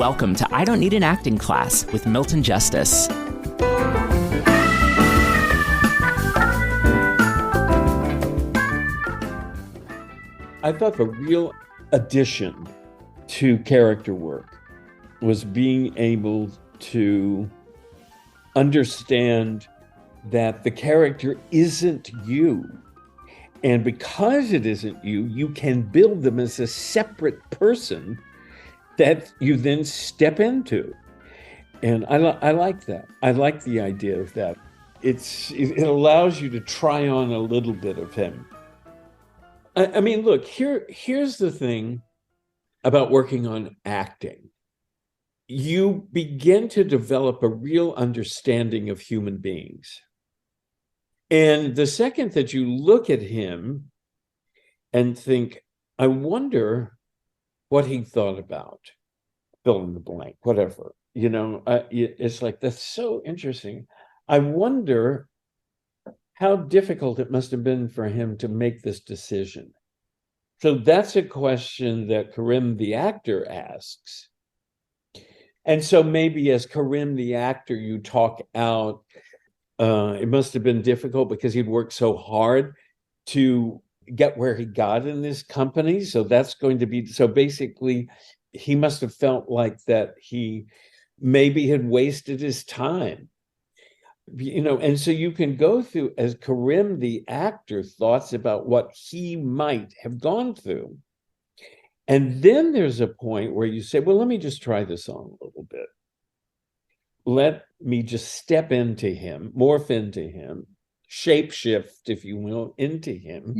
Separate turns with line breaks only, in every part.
Welcome to I Don't Need an Acting Class with Milton Justice.
I thought the real addition to character work was being able to understand that the character isn't you. And because it isn't you, you can build them as a separate person that you then step into. And I like that. I like the idea of that. It allows you to try on a little bit of him. I mean, look, here's the thing about working on acting. You begin to develop a real understanding of human beings. And the second that you look at him and think, I wonder what he thought about, fill in the blank, whatever, it's like, that's so interesting. I wonder how difficult it must have been for him to make this decision. So that's a question that Karim the actor asks. And so maybe as Karim the actor, you talk out, it must have been difficult because he'd worked so hard to get where he got in this company. So that's going to be, so basically he must have felt like that he maybe had wasted his time. And so you can go through, as Karim the actor, thoughts about what he might have gone through. And then there's a point where you say, well, let me just try this on a little bit. Let me just step into him, morph into him, shapeshift, if you will, into him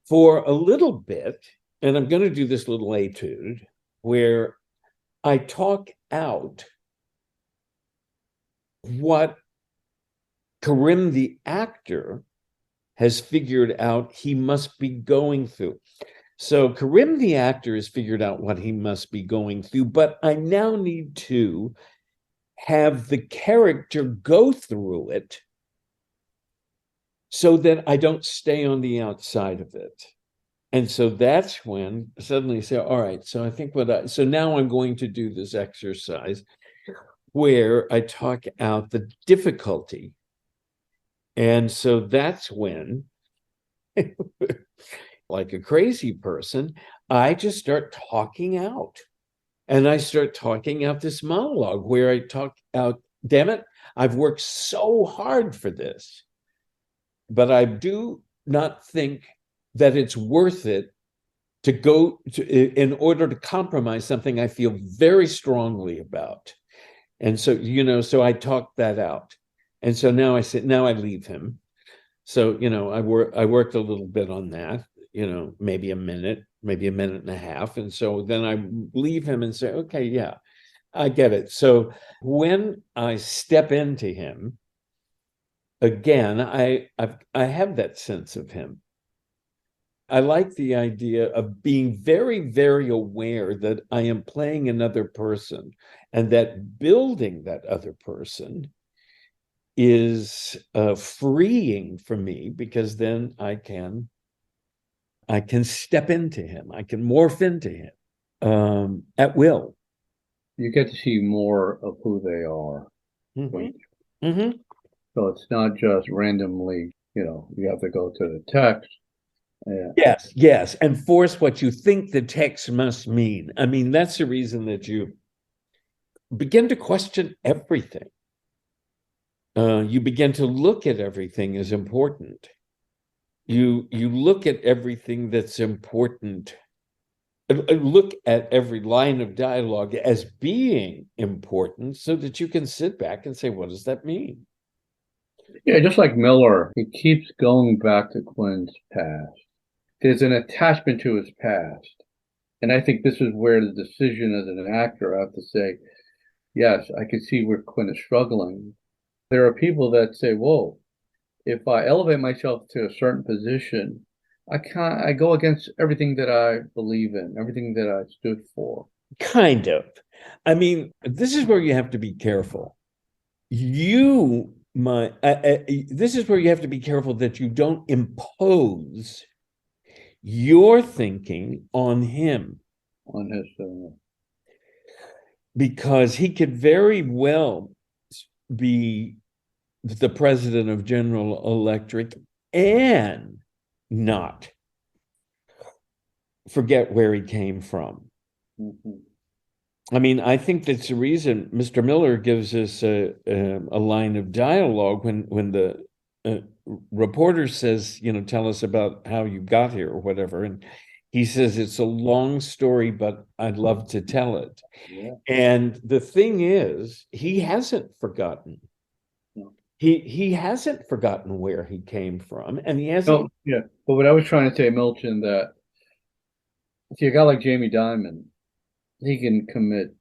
for a little bit. And I'm going to do this little etude where I talk out what Karim the actor has figured out he must be going through. So Karim the actor has figured out what he must be going through, but I now need to have the character go through it so that I don't stay on the outside of it. And so that's when suddenly you say, all right, so I think so now I'm going to do this exercise where I talk out the difficulty. And so that's when, like a crazy person, I just start talking out. And I start talking out this monologue where I talk out, damn it, I've worked so hard for this. But I do not think that it's worth it to go to, in order to compromise something I feel very strongly about. And so, so I talk that out. And so now I leave him. So, I worked a little bit on that, maybe a minute and a half. And so then I leave him and say, okay, yeah, I get it. So when I step into him, again, I have that sense of him. I like the idea of being very, very aware that I am playing another person and that building that other person is freeing for me, because then I can step into him. I can morph into him at will.
You get to see more of who they are.
Mm-hmm. Mm-hmm.
So it's not just randomly, you have to go to the text.
Yes. And force what you think the text must mean. I mean, that's the reason that you begin to question everything. You begin to look at everything as important. You look at everything that's important. Look at every line of dialogue as being important so that you can sit back and say, what does that mean?
Yeah, just like Miller, he keeps going back to Quinn's past. There's an attachment to his past. And I think this is where the decision as an actor, I have to say, yes, I can see where Quinn is struggling. There are people that say, whoa, if I elevate myself to a certain position, I go against everything that I believe in, everything that I stood for.
Kind of. I mean, this is where you have to be careful. This is where you have to be careful that you don't impose your thinking on him.
On his
because he could very well be the president of General Electric and not forget where he came from.
Mhm.
I mean, I think that's the reason Mr. Miller gives us a line of dialogue when the reporter says, tell us about how you got here or whatever. And he says, it's a long story, but I'd love to tell it.
Yeah.
And the thing is, he hasn't forgotten.
No.
He hasn't forgotten where he came from, and he hasn't.
No, yeah. But what I was trying to say, Milton, that see a guy like Jamie Dimon, he can commit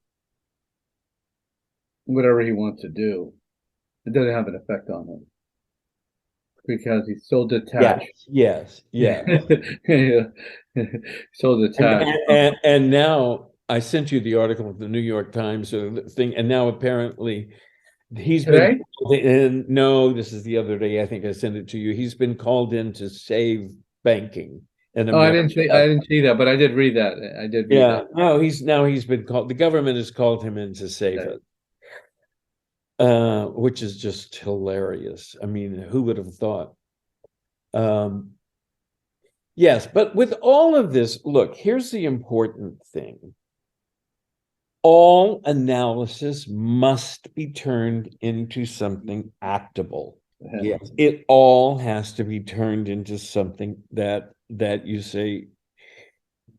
whatever he wants to do. It doesn't have an effect on him because he's so detached.
Yes.
Yeah. So detached.
And now I sent you the article of the New York Times or the thing, and now apparently he's
Today?
and no, this is the other day. I think I sent it to you. He's been called in to save banking in
Oh, I
America.
didn't see that, but I did read that. I did read that.
No, he's been called. The government has called him in to save it. Which is just hilarious. I mean, who would have thought? Yes, but with all of this, look, here's the important thing. All analysis must be turned into something actable. Yes, it all has to be turned into something that you say,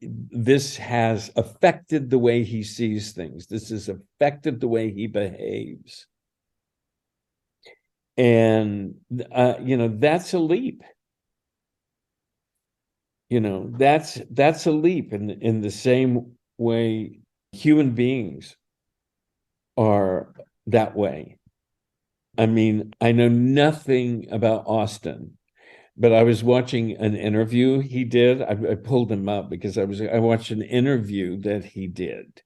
this has affected the way he sees things. This has affected the way he behaves. And, that's a leap. That's a leap in the same way human beings are that way. I mean, I know nothing about Austin, but I was watching an interview he did. I pulled him up because I watched an interview that he did.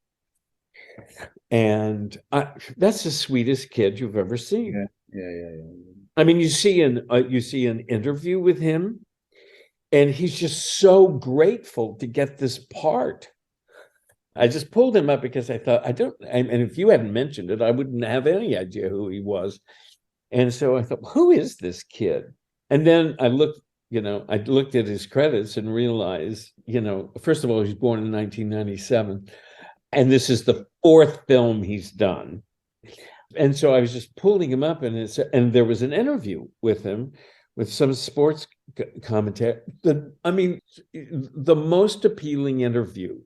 And that's the sweetest kid you've ever seen.
Yeah.
I mean, you see an interview with him, and he's just so grateful to get this part. I just pulled him up because I thought, and if you hadn't mentioned it, I wouldn't have any idea who he was. And so I thought, who is this kid? And then I looked at his credits and realized, first of all, he was born in 1997. And this is the fourth film he's done. And so I was just pulling him up, and there was an interview with him with some sports commentary. The most appealing interview.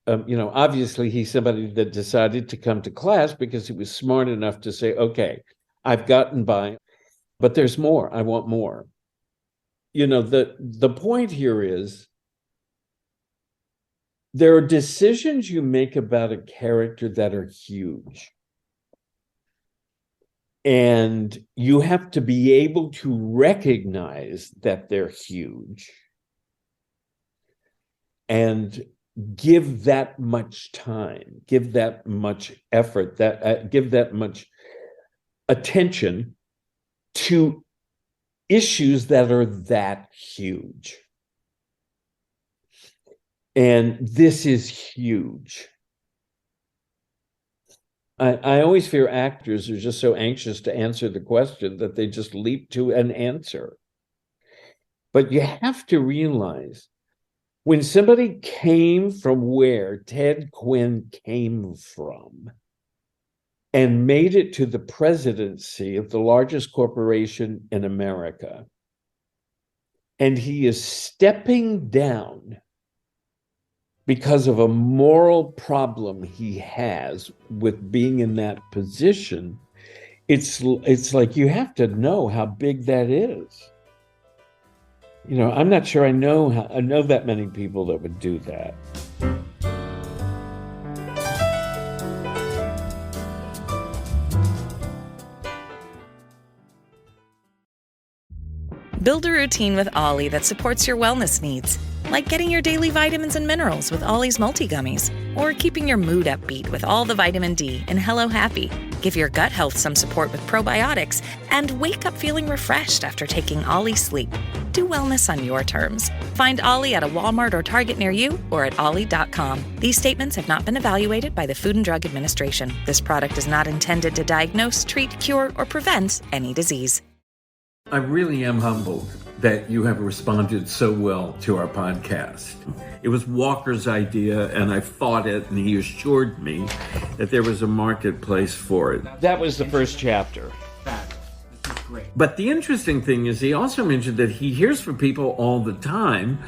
Obviously he's somebody that decided to come to class because he was smart enough to say, okay, I've gotten by, but there's more. I want more. The point here is there are decisions you make about a character that are huge. And you have to be able to recognize that they're huge and give that much time, give that much effort, give that much attention to issues that are that huge. And this is huge. I always fear actors are just so anxious to answer the question that they just leap to an answer. But you have to realize when somebody came from where Ted Quinn came from and made it to the presidency of the largest corporation in America, and he is stepping down because of a moral problem he has with being in that position, it's like you have to know how big that is. I'm not sure I know that many people that would do that.
Build a routine with Ollie that supports your wellness needs, like getting your daily vitamins and minerals with Ollie's multi-gummies, or keeping your mood upbeat with all the vitamin D in Hello Happy. give your gut health some support with probiotics, and wake up feeling refreshed after taking Ollie Sleep. Do wellness on your terms. Find Ollie at a Walmart or Target near you or at ollie.com. These statements have not been evaluated by the Food and Drug Administration. This product is not intended to diagnose, treat, cure, or prevent any disease.
I really am humbled that you have responded so well to our podcast. It was Walker's idea, and I fought it, and he assured me that there was a marketplace for it. That was the first chapter. But the interesting thing is he also mentioned that he hears from people all the time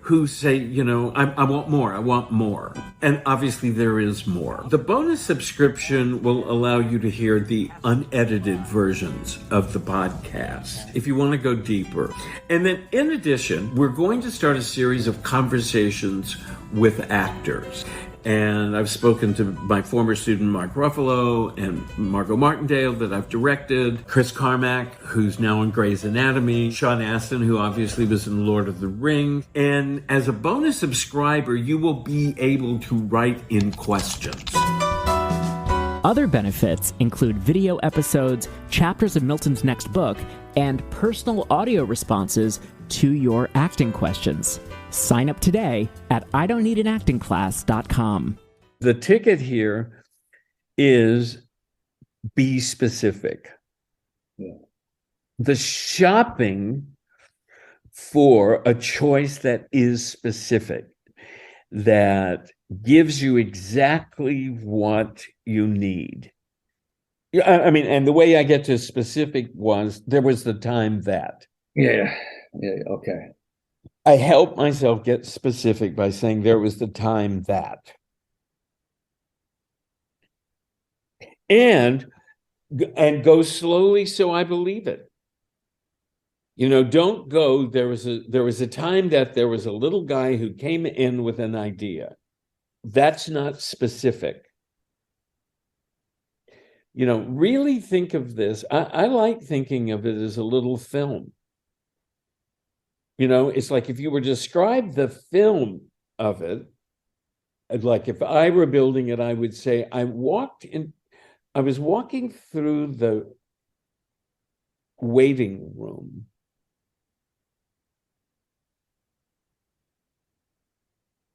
who say, I want more. And obviously there is more. The bonus subscription will allow you to hear the unedited versions of the podcast if you want to go deeper. And then in addition, we're going to start a series of conversations with actors. And I've spoken to my former student, Mark Ruffalo, and Margot Martindale that I've directed, Chris Carmack, who's now in Grey's Anatomy, Sean Astin, who obviously was in Lord of the Rings. And as a bonus subscriber, you will be able to write in questions.
Other benefits include video episodes, chapters of Milton's next book, and personal audio responses to your acting questions. Sign up today at idon'tneedanactingclass.com.
The ticket here is be specific.
Yeah.
The shopping for a choice that is specific, that gives you exactly what you need. I mean, and the way I get to specific was there was the time that.
Yeah, okay.
I helped myself get specific by saying there was the time that. And go slowly so I believe it. Don't go, there was a time that there was a little guy who came in with an idea. That's not specific. Really think of this. I like thinking of it as a little film. It's like if you were to describe the film of it, like if I were building it, I would say I was walking through the waiting room.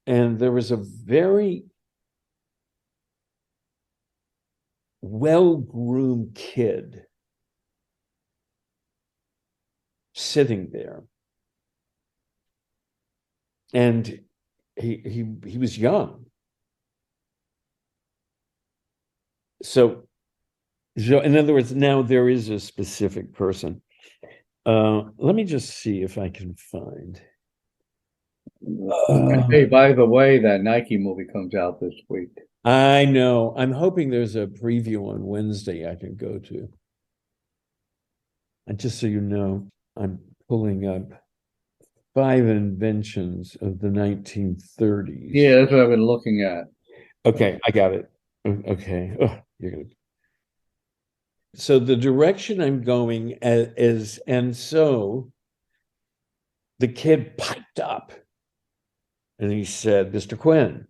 And there was a very well-groomed kid sitting there. And he was young. So in other words, now there is a specific person. Let me just see if I can find.
Hey, by the way, that Nike movie comes out this week.
I know. I'm hoping there's a preview on Wednesday I can go to. And just so you know, I'm pulling up 5 inventions of the 1930s.
Yeah, that's what I've been looking at.
Okay, I got it. Okay. Oh, you're gonna. So the direction I'm going is, and so the kid piped up and he said, Mr. Quinn,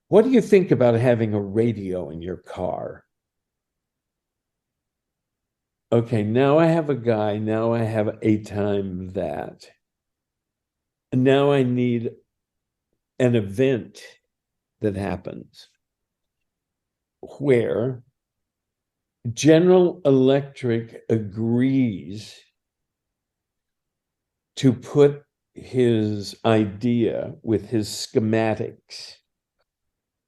what do you think about having a radio in your car? Okay, now I have a guy, now I have a time that. And now I need an event that happens where General Electric agrees to put his idea with his schematics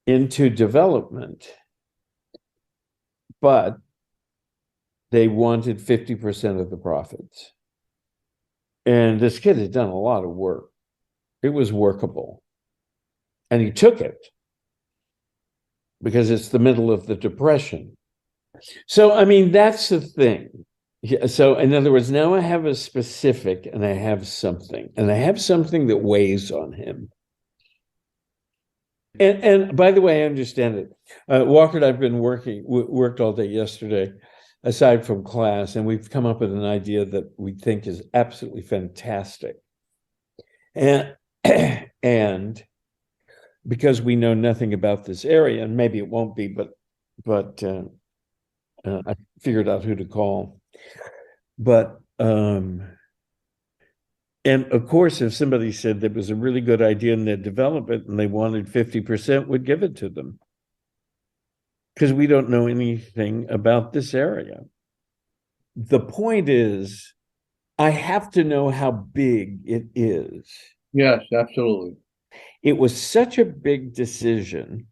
into development, but they wanted 50% of the profits. And this kid had done a lot of work. It was workable. And he took it because it's the middle of the Depression. So, I mean, that's the thing. So, in other words, now I have a specific and I have something. And I have something that weighs on him. And by the way, I understand it. Walker and I've been worked all day yesterday, aside from class, and we've come up with an idea that we think is absolutely fantastic. And because we know nothing about this area, and maybe it won't be, but I figured out who to call. But and of course, if somebody said that was a really good idea and they'd develop it and they wanted 50%, would give it to them. Because we don't know anything about this area. The point is, I have to know how big it is.
Yes, absolutely.
It was such a big decision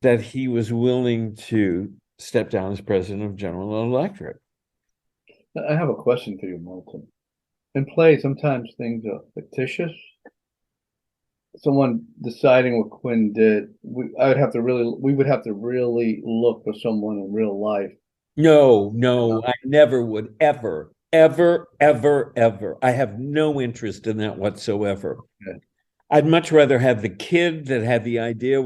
that he was willing to step down as president of General Electric.
I have a question for you, Milton. In play, sometimes things are fictitious. Someone deciding what Quinn did, we would have to really look for someone in real life.
No, I never would ever. I have no interest in that whatsoever.
Okay.
I'd much rather have the kid that had the idea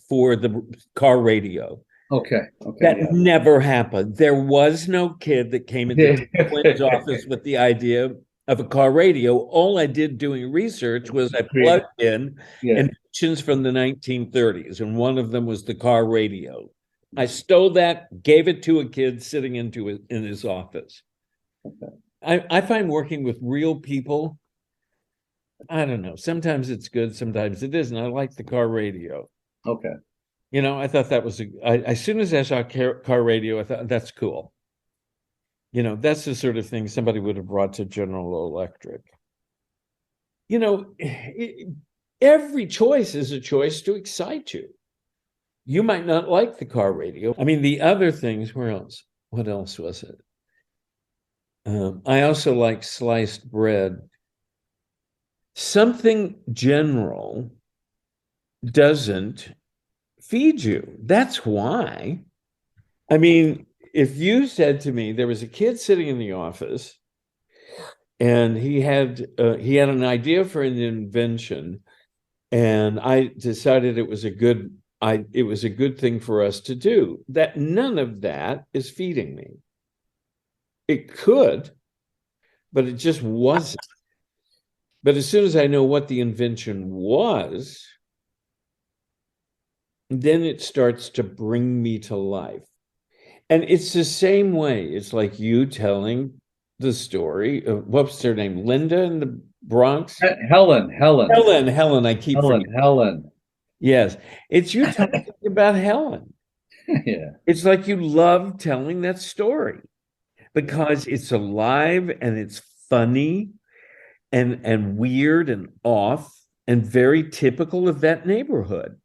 for the car radio.
Okay.
That never happened. There was no kid that came into Quinn's office with the idea of a car radio. All I did doing research was I plugged in inventions from the 1930s, and one of them was the car radio. I stole that, gave it to a kid sitting in his office.
Okay.
I find working with real people, I don't know, sometimes it's good, sometimes it isn't. I like the car radio.
Okay.
I thought that was as soon as I saw car radio, I thought that's cool. That's the sort of thing somebody would have brought to General Electric. Every choice is a choice to excite you. You might not like the car radio. I mean, the other things, where else? What else was it? I also like sliced bread. Something general doesn't feed you. That's why. I mean, if you said to me, there was a kid sitting in the office and he had an idea for an invention, and I decided it was a good thing for us to do, that none of that is feeding me. It could, but it just wasn't. But as soon as I know what the invention was, then it starts to bring me to life. And it's the same way. It's like you telling the story of, what's her name? Linda in the Bronx?
Helen.
I keep forgetting.
Helen.
Yes. It's you talking about Helen.
Yeah.
It's like you love telling that story because it's alive and it's funny and weird and off and very typical of that neighborhood.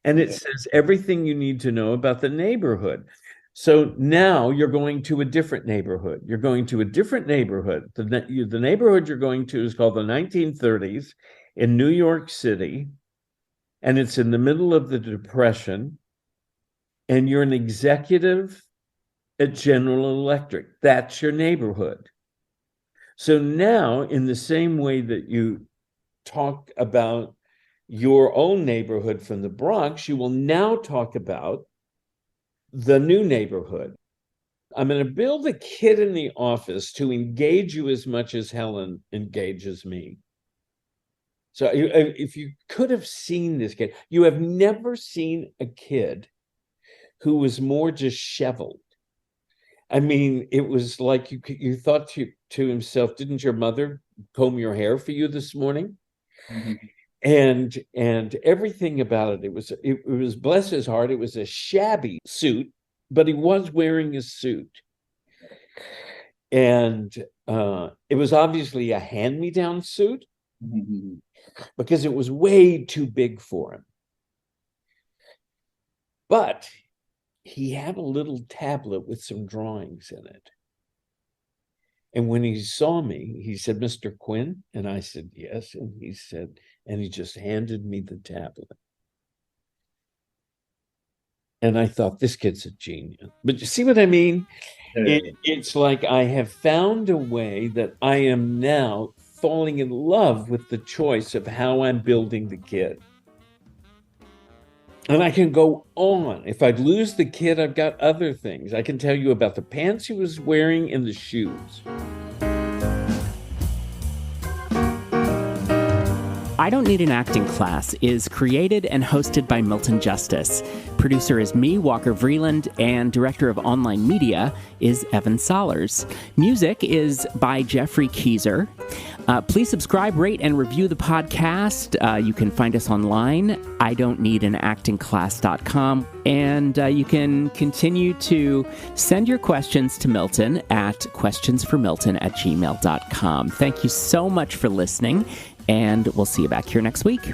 And it says everything you need to know about the neighborhood. So now you're going to a different neighborhood. You're going to a different neighborhood. The neighborhood you're going to is called the 1930s in New York City. And it's in the middle of the Depression. And you're an executive at General Electric. That's your neighborhood. So now, in the same way that you talk about your own neighborhood from the Bronx, you will now talk about the new neighborhood. I'm going to build a kid in the office to engage you as much as Helen engages me. So if you could have seen this kid, you have never seen a kid who was more disheveled. I mean, it was like you thought to himself, didn't your mother comb your hair for you this morning? Mm-hmm. And everything about it was bless his heart, it was a shabby suit, but he was wearing a suit. And it was obviously a hand-me-down suit, mm-hmm. because it was way too big for him. But he had a little tablet with some drawings in it. And when he saw me, he said, "Mr. Quinn?" And I said, "Yes." And he said, and he just handed me the tablet. And I thought, this kid's a genius. But you see what I mean? It's like I have found a way that I am now falling in love with the choice of how I'm building the kid. And I can go on. If I lose the kid, I've got other things. I can tell you about the pants he was wearing and the shoes.
I Don't Need an Acting Class is created and hosted by Milton Justice. Producer is me, Walker Vreeland, and director of online media is Evan Sollers. Music is by Jeffrey Keyser. Please subscribe, rate, and review the podcast. You can find us online, idon'tneedanactingclass.com, and you can continue to send your questions to Milton at questionsformilton@gmail.com. Thank you so much for listening, and we'll see you back here next week.